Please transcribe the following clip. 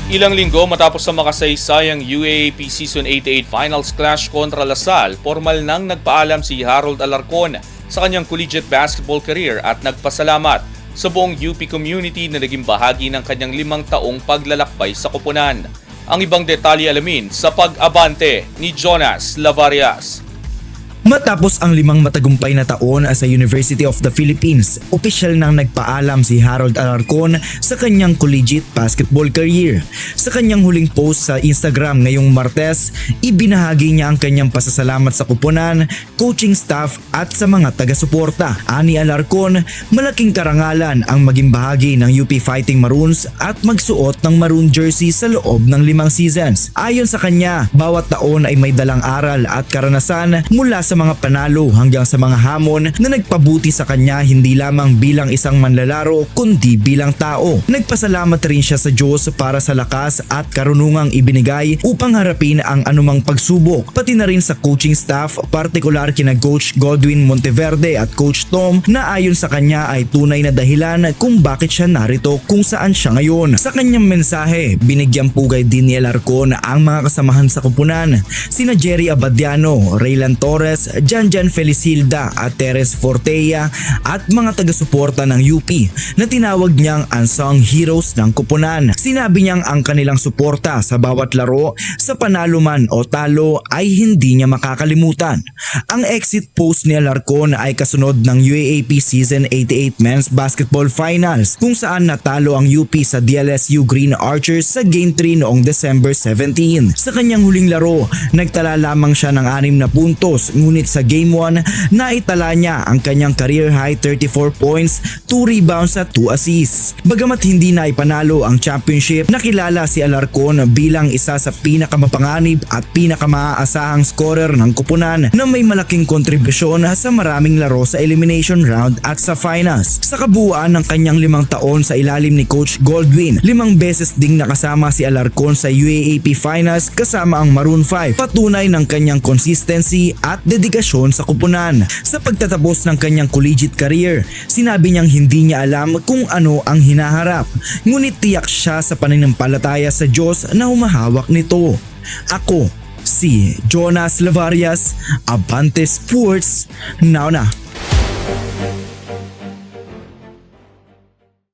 Ilang linggo matapos sa makasaysayang UAAP Season 88 Finals clash kontra Lasal, formal nang nagpaalam si Harold Alarcon sa kanyang collegiate basketball career at nagpasalamat sa buong UP community na naging bahagi ng kanyang 5 taong paglalakbay sa koponan. Ang ibang detalye alamin sa pag-abante ni Jonas Lavarias. Matapos ang 5 matagumpay na taon sa University of the Philippines, opisyal nang nagpaalam si Harold Alarcon sa kanyang collegiate basketball career. Sa kanyang huling post sa Instagram ngayong Martes, ibinahagi niya ang kanyang pasasalamat sa koponan, coaching staff at sa mga taga-suporta. Ani Alarcon, malaking karangalan ang maging bahagi ng UP Fighting Maroons at magsuot ng maroon jersey sa loob ng 5 seasons. Ayon sa kanya, bawat taon ay may dalang aral at karanasan mula sa mga panalo hanggang sa mga hamon na nagpabuti sa kanya hindi lamang bilang isang manlalaro kundi bilang tao. Nagpasalamat rin siya sa Diyos para sa lakas at karunungang ibinigay upang harapin ang anumang pagsubok, pati na rin sa coaching staff, partikular kina Coach Godwin Monteverde at Coach Tom na ayon sa kanya ay tunay na dahilan kung bakit siya narito kung saan siya ngayon. Sa kanyang mensahe, binigyang pugay din ni Alarcon ang mga kasamahan sa koponan, sina Jerry Abadiano, Raylan Torres, Janjan Felicilda at Teres Fortea at mga taga-suporta ng UP na tinawag niyang unsung heroes ng koponan. Sinabi niyang ang kanilang suporta sa bawat laro, sa panalo man o talo ay hindi niya makakalimutan. Ang exit post ni Alarcon ay kasunod ng UAAP Season 88 Men's Basketball Finals kung saan natalo ang UP sa DLSU Green Archers sa Game 3 noong December 17. Sa kanyang huling laro, nagtala lamang siya ng 6 na puntos, ngunit sa Game 1, naitala niya ang kanyang career high 34 points, 2 rebounds at 2 assists. Bagamat hindi na ipanalo ang championship, nakilala si Alarcon bilang isa sa pinakamapanganib at pinakamaasahang scorer ng koponan na may malaking kontribusyon sa maraming laro sa elimination round at sa finals. Sa kabuuan ng kanyang 5 taon sa ilalim ni Coach Goldwin, 5 beses ding nakasama si Alarcon sa UAAP Finals kasama ang Maroon 5, patunay ng kanyang consistency at dedikasyon sa koponan. Sa pagtatapos ng kanyang collegiate career, sinabi niyang hindi niya alam kung ano ang hinaharap, ngunit tiyak siya sa pananampalataya sa Diyos na humahawak nito. Ako, si Jonas Lavarias, Abante Sports, now na.